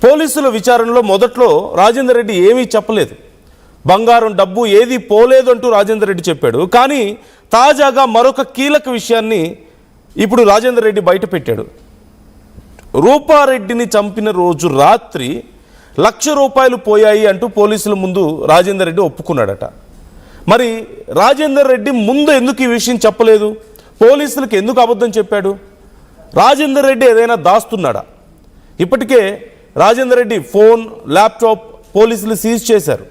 పోలీసుల విచారణలో మొదట్లో రాజేందర్ రెడ్డి ఏమీ చెప్పలేదు. బంగారం డబ్బు ఏది పోలేదు అంటూ రాజేందర్ రెడ్డి చెప్పాడు. కానీ తాజాగా మరొక కీలక విషయాన్ని ఇప్పుడు రాజేందర్ రెడ్డి బయట పెట్టాడు. రూపారెడ్డిని చంపిన రోజు రాత్రి ₹1,00,000 పోయాయి అంటూ పోలీసుల ముందు రాజేందర్ రెడ్డి ఒప్పుకున్నాడట. మరి రాజేందర్ రెడ్డి ముందు ఎందుకు ఈ విషయం చెప్పలేదు? పోలీసులకు ఎందుకు అబద్ధం చెప్పాడు? రాజేందర్ రెడ్డి ఏదైనా దాస్తున్నాడా? ఇప్పటికే రాజేందర్ రెడ్డి ఫోన్, ల్యాప్టాప్ పోలీసులు సీజ్ చేశారు.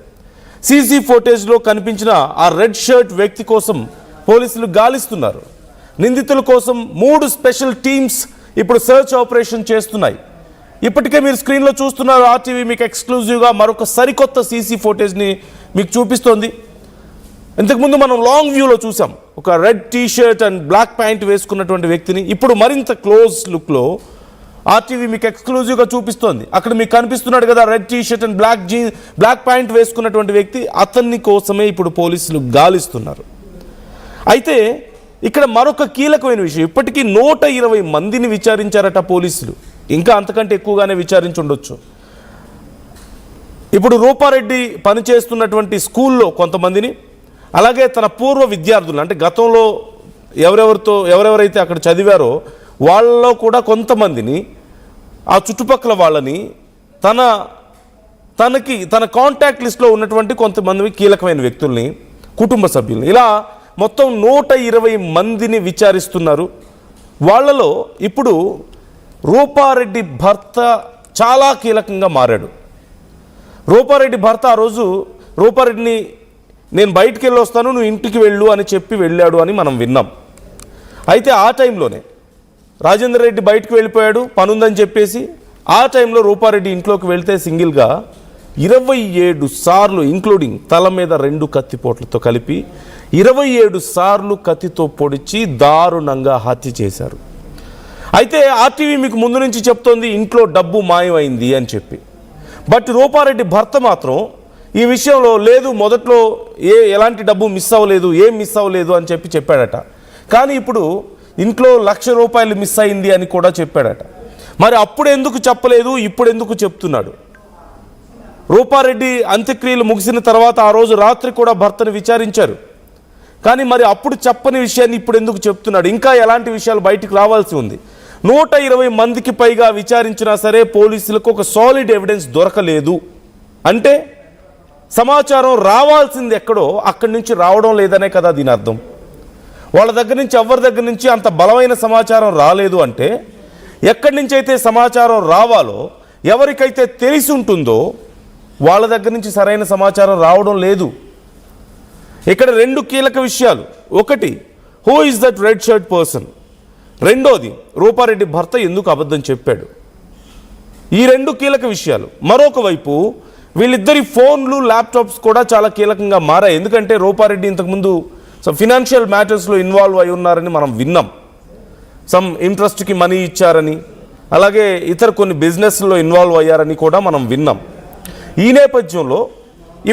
సీసీ ఫుటేజ్లో కనిపించిన ఆ రెడ్ షర్ట్ వ్యక్తి కోసం పోలీసులు గాలిస్తున్నారు. నిందితుల కోసం 3 స్పెషల్ టీమ్స్ ఇప్పుడు సర్చ్ ఆపరేషన్ చేస్తున్నాయి. ఇప్పటికే మీరు స్క్రీన్లో చూస్తున్నారు. ఆర్టీవీ మీకు ఎక్స్క్లూజివ్గా మరొక సరికొత్త సీసీ ఫుటేజ్ని మీకు చూపిస్తోంది. ఇంతకుముందు మనం లాంగ్ వ్యూలో చూసాం ఒక red T shirt and black pant వేసుకున్నటువంటి వ్యక్తిని. ఇప్పుడు మరింత క్లోజ్ లుక్లో ఆర్టీవీ మీకు ఎక్స్క్లూజివ్గా చూపిస్తోంది. అక్కడ మీకు కనిపిస్తున్నాడు కదా red T shirt and black pant వేసుకున్నటువంటి వ్యక్తి. అతన్ని కోసమే ఇప్పుడు పోలీసులు గాలిస్తున్నారు. అయితే ఇక్కడ మరొక కీలకమైన విషయం, ఇప్పటికీ 120 మందిని విచారించారట పోలీసులు. ఇంకా అంతకంటే ఎక్కువగానే విచారించి ఉండొచ్చు. ఇప్పుడు రూపారెడ్డి పనిచేస్తున్నటువంటి స్కూల్లో కొంతమందిని, అలాగే తన పూర్వ విద్యార్థులు అంటే గతంలో ఎవరెవరైతే అక్కడ చదివారో వాళ్ళలో కూడా కొంతమందిని, ఆ చుట్టుపక్కల వాళ్ళని, తన కాంటాక్ట్ లిస్ట్లో ఉన్నటువంటి కొంతమంది కీలకమైన వ్యక్తుల్ని, కుటుంబ సభ్యుల్ని, ఇలా మొత్తం 120 మందిని విచారిస్తున్నారు. వాళ్ళలో ఇప్పుడు రూపారెడ్డి భర్త చాలా కీలకంగా మారాడు. రూపారెడ్డి భర్త ఆ రోజు రూపారెడ్డిని నేను బయటికి వెళ్ళి వస్తాను, నువ్వు ఇంటికి వెళ్ళు అని చెప్పి వెళ్ళాడు అని మనం విన్నాం. అయితే ఆ టైంలోనే రాజేందర్ రెడ్డి బయటకు వెళ్ళిపోయాడు పనుందని చెప్పేసి. ఆ టైంలో రూపారెడ్డి ఇంట్లోకి వెళ్తే సింగిల్గా 27 సార్లు ఇంక్లూడింగ్ తల మీద 2 కత్తిపోట్లతో కలిపి 27 సార్లు కత్తితో పొడిచి దారుణంగా హత్య చేశారు. అయితే ఆర్టీవీ మీకు ముందు నుంచి చెప్తోంది ఇంట్లో డబ్బు మాయమైంది అని చెప్పి. బట్ రూపారెడ్డి భర్త మాత్రం ఈ విషయంలో లేదు, మొదట్లో ఎలాంటి డబ్బు మిస్ అవ్వలేదు, ఏం మిస్ అవ్వలేదు అని చెప్పాడట. కానీ ఇప్పుడు ఇంట్లో ₹1,00,000 మిస్ అయింది అని కూడా చెప్పాడట. మరి అప్పుడు ఎందుకు చెప్పలేదు, ఇప్పుడు ఎందుకు చెప్తున్నాడు? రూపారెడ్డి అంత్యక్రియలు ముగిసిన తర్వాత ఆ రోజు రాత్రి కూడా భర్తను విచారించారు. కానీ మరి అప్పుడు చెప్పని విషయాన్ని ఇప్పుడు ఎందుకు చెప్తున్నాడు? ఇంకా ఎలాంటి విషయాలు బయటికి రావాల్సి ఉంది. 120 మందికి పైగా విచారించినా సరే పోలీసులకు ఒక సాలిడ్ ఎవిడెన్స్ దొరకలేదు. అంటే సమాచారం రావాల్సింది ఎక్కడో అక్కడి నుంచి రావడం లేదనే కదా దీని అర్థం. వాళ్ళ దగ్గర నుంచి, ఎవరి దగ్గర నుంచి అంత బలమైన సమాచారం రాలేదు అంటే ఎక్కడి నుంచి అయితే సమాచారం రావాలో, ఎవరికైతే తెలిసి ఉంటుందో వాళ్ళ దగ్గర నుంచి సరైన సమాచారం రావడం లేదు. ఇక్కడ 2 కీలక విషయాలు. ఒకటి, who is that red shirt person? రెండోది, రూపారెడ్డి భర్త ఎందుకు అబద్ధం చెప్పాడు? ఈ 2 కీలక విషయాలు. మరొక వైపు వీళ్ళిద్దరి ఫోన్లు, ల్యాప్టాప్స్ కూడా చాలా కీలకంగా మారాయి. ఎందుకంటే రూపారెడ్డి ఇంతకుముందు ఫినాన్షియల్ మ్యాటర్స్లో ఇన్వాల్వ్ అయి ఉన్నారని మనం విన్నాం. సమ్ ఇంట్రెస్ట్కి మనీ ఇచ్చారని, అలాగే ఇతర కొన్ని బిజినెస్లో ఇన్వాల్వ్ అయ్యారని కూడా మనం విన్నాం. ఈ నేపథ్యంలో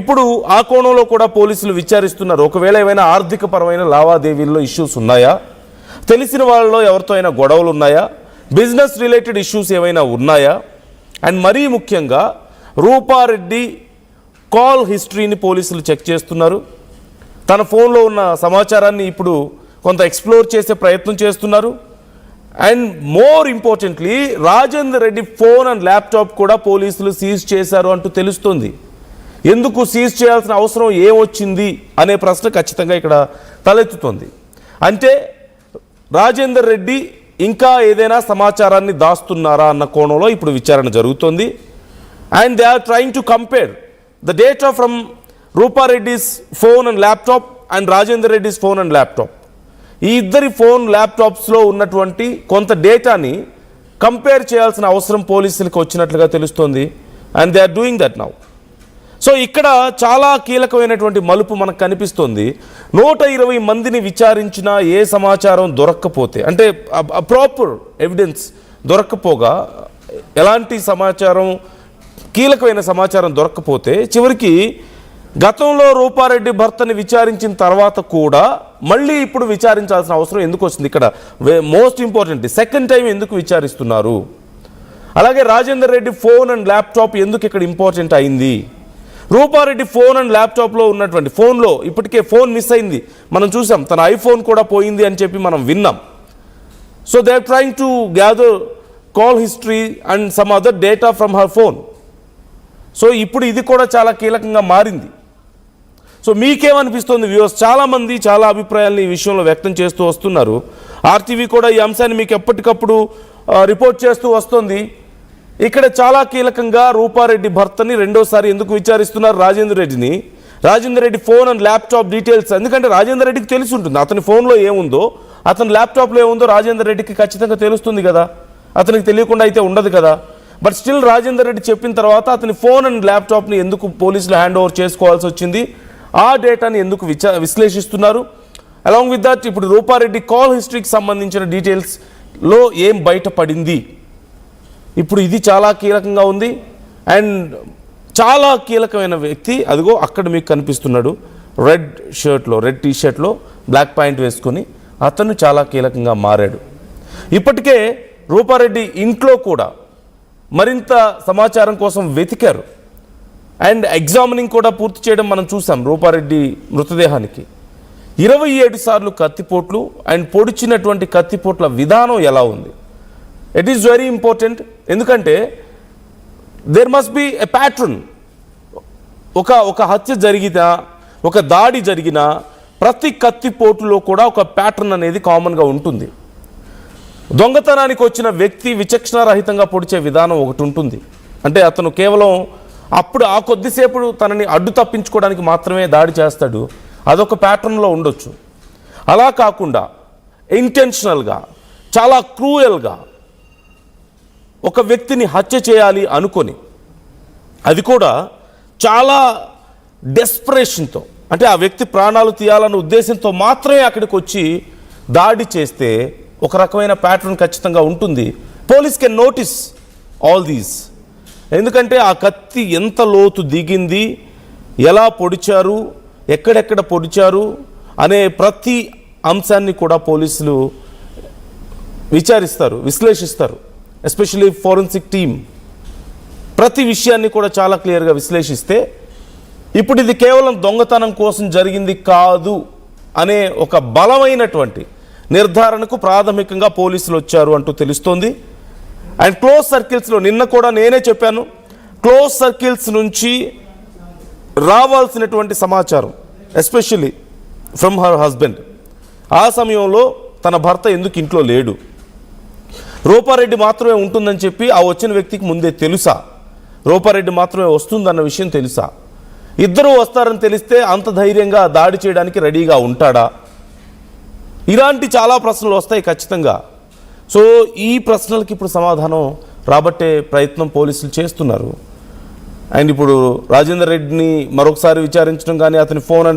ఇప్పుడు ఆ కోణంలో కూడా పోలీసులు విచారిస్తున్నారు. ఒకవేళ ఏమైనా ఆర్థిక పరమైన లావాదేవీల్లో ఇష్యూస్ ఉన్నాయా, తెలిసిన వాళ్ళలో ఎవరితో అయినా గొడవలు ఉన్నాయా, బిజినెస్ రిలేటెడ్ ఇష్యూస్ ఏమైనా ఉన్నాయా, అండ్ మరీ ముఖ్యంగా రూపారెడ్డి కాల్ హిస్టరీని పోలీసులు చెక్ చేస్తున్నారు. తన ఫోన్లో ఉన్న సమాచారాన్ని ఇప్పుడు కొంత ఎక్స్ప్లోర్ చేసే ప్రయత్నం చేస్తున్నారు. And more importantly Rajender Reddy phone and laptop కూడా పోలీసులు సీజ్ చేశారు అంటూ తెలుస్తుంది. ఎందుకు సీజ్ చేయాల్సిన అవసరం ఏమొచ్చింది అనే ప్రశ్న ఖచ్చితంగా ఇక్కడ తలెత్తుతుంది. అంటే రాజేందర్ రెడ్డి ఇంకా ఏదైనా సమాచారాన్ని దాస్తున్నారా అన్న కోణంలో ఇప్పుడు విచారణ జరుగుతుంది. And they are trying to compare the data from Roopa Reddy's phone and laptop and Rajender Reddy's phone and laptop. ఈ ఇద్దరి ఫోన్, ల్యాప్టాప్స్లో ఉన్నటువంటి కొంత డేటాని కంపేర్ చేయాల్సిన అవసరం పోలీసులకు వచ్చినట్లుగా తెలుస్తోంది. And they are doing that now. So ఇక్కడ చాలా కీలకమైనటువంటి మలుపు మనకు కనిపిస్తుంది. 120 మందిని విచారించినా ఏ సమాచారం దొరక్కపోతే, అంటే ప్రాపర్ ఎవిడెన్స్ దొరక్కపోగా, ఎలాంటి సమాచారం, కీలకమైన సమాచారం దొరక్కపోతే చివరికి గతంలో రూపారెడ్డి భర్తని విచారించిన తర్వాత కూడా మళ్ళీ ఇప్పుడు విచారించాల్సిన అవసరం ఎందుకు వచ్చింది? ఇక్కడ మోస్ట్ ఇంపార్టెంట్, సెకండ్ టైం ఎందుకు విచారిస్తున్నారు? అలాగే Rajender Reddy phone and laptop ఎందుకు ఇక్కడ ఇంపార్టెంట్ అయింది? రూపారెడ్డి ఫోన్ అండ్ ల్యాప్టాప్లో ఉన్నటువంటి ఫోన్లో ఇప్పటికే ఫోన్ మిస్ అయింది, మనం చూసాం. తన ఐఫోన్ కూడా పోయింది అని చెప్పి మనం విన్నాం. So they are trying to gather call history and some other data from her phone. So ఇప్పుడు ఇది కూడా చాలా కీలకంగా మారింది. సో మీకేమనిపిస్తుంది వ్యూవర్స్? చాలామంది చాలా అభిప్రాయాలను ఈ విషయంలో వ్యక్తం చేస్తూ వస్తున్నారు. ఆర్టీవీ కూడా ఈ అంశాన్ని మీకు ఎప్పటికప్పుడు రిపోర్ట్ చేస్తూ వస్తుంది. ఇక్కడ చాలా కీలకంగా రూపారెడ్డి భర్తని రెండోసారి ఎందుకు విచారిస్తున్నారు రాజేందర్ రెడ్డిని? Rajender Reddy phone and laptop details, ఎందుకంటే రాజేందర్ రెడ్డికి తెలిసి ఉంటుంది అతని ఫోన్లో ఏముందో, అతని ల్యాప్టాప్లో ఏముందో రాజేందర్ రెడ్డికి ఖచ్చితంగా తెలుస్తుంది కదా, అతనికి తెలియకుండా అయితే ఉండదు కదా. బట్ స్టిల్ రాజేందర్ రెడ్డి చెప్పిన తర్వాత అతని ఫోన్ అండ్ ల్యాప్టాప్ని ఎందుకు పోలీసులు హ్యాండ్ ఓవర్ చేసుకోవాల్సి వచ్చింది? ఆ డేటాని ఎందుకు విశ్లేషిస్తున్నారు? అలాంగ్ విత్ దట్ ఇప్పుడు రూపారెడ్డి కాల్ హిస్టరీకి సంబంధించిన డీటెయిల్స్లో ఏం బయటపడింది? ఇప్పుడు ఇది చాలా కీలకంగా ఉంది. అండ్ చాలా కీలకమైన వ్యక్తి అదిగో అక్కడ మీకు కనిపిస్తున్నాడు, రెడ్ షర్ట్లో, రెడ్ టీ షర్ట్లో బ్లాక్ ప్యాంట్ వేసుకొని అతను చాలా కీలకంగా మారాడు. ఇప్పటికే రూపారెడ్డి ఇంట్లో కూడా మరింత సమాచారం కోసం వెతికారు. అండ్ ఎగ్జామినింగ్ కూడా పూర్తి చేయడం మనం చూసాం. రూపారెడ్డి మృతదేహానికి 27 సార్లు కత్తిపోట్లు అండ్ పొడిచినటువంటి కత్తిపోట్ల విధానం ఎలా ఉంది? It is very important. ఎందుకంటే there must be a pattern. ఒక హత్య జరిగినా, ఒక దాడి జరిగినా ప్రతి కత్తిపోటులో కూడా ఒక ప్యాటర్న్ అనేది కామన్గా ఉంటుంది. దొంగతనానికి వచ్చిన వ్యక్తి విచక్షణారహితంగా పొడిచే విధానం ఒకటి ఉంటుంది. అంటే అతను కేవలం అప్పుడు ఆ కొద్దిసేపు తనని అడ్డు తప్పించుకోవడానికి మాత్రమే దాడి చేస్తాడు, అదొక ప్యాటర్న్లో ఉండొచ్చు. అలా కాకుండా ఇంటెన్షనల్గా, చాలా క్రూయల్గా ఒక వ్యక్తిని హత్య చేయాలి అనుకొని, అది కూడా చాలా డెస్పరేషన్తో, అంటే ఆ వ్యక్తి ప్రాణాలు తీయాలన్న ఉద్దేశంతో మాత్రమే అక్కడికి వచ్చి దాడి చేస్తే ఒక రకమైన ప్యాటర్న్ ఖచ్చితంగా ఉంటుంది. Police can notice all these. ఎందుకంటే ఆ కత్తి ఎంత లోతు దిగింది, ఎలా పొడిచారు, ఎక్కడెక్కడ పొడిచారు అనే ప్రతి అంశాన్ని కూడా పోలీసులు విచారిస్తారు, విశ్లేషిస్తారు. ఎస్పెషల్లీ ఫోరెన్సిక్ టీమ్ ప్రతి విషయాన్ని కూడా చాలా క్లియర్గా విశ్లేషిస్తే ఇప్పుడు ఇది కేవలం దొంగతనం కోసం జరిగింది కాదు అనే ఒక బలమైనటువంటి నిర్ధారణకు ప్రాథమికంగా పోలీసులు వచ్చారు అంటూ తెలుస్తోంది. అండ్ క్లోజ్ సర్కిల్స్లో నిన్న కూడా నేనే చెప్పాను, క్లోజ్ సర్కిల్స్ నుంచి రావాల్సినటువంటి సమాచారం ఎస్పెషల్లీ ఫ్రమ్ హర్ హస్బెండ్, ఆ సమయంలో తన భర్త ఎందుకు ఇంట్లో లేడు, రూపారెడ్డి మాత్రమే ఉంటుందని చెప్పి ఆ వచ్చిన వ్యక్తికి ముందే తెలుసా, రూపారెడ్డి మాత్రమే వస్తుందన్న విషయం తెలుసా, ఇద్దరూ వస్తారని తెలిస్తే అంత ధైర్యంగా దాడి చేయడానికి రెడీగా ఉంటాడా? ఇలాంటి చాలా ప్రశ్నలు వస్తాయి ఖచ్చితంగా. సో ఈ ప్రశ్నలకి ఇప్పుడు సమాధానం రాబట్టే ప్రయత్నం పోలీసులు చేస్తున్నారు. అండ్ ఇప్పుడు రాజేందర్ రెడ్డిని మరొకసారి విచారించడం కానీ, అతని ఫోన్ అండ్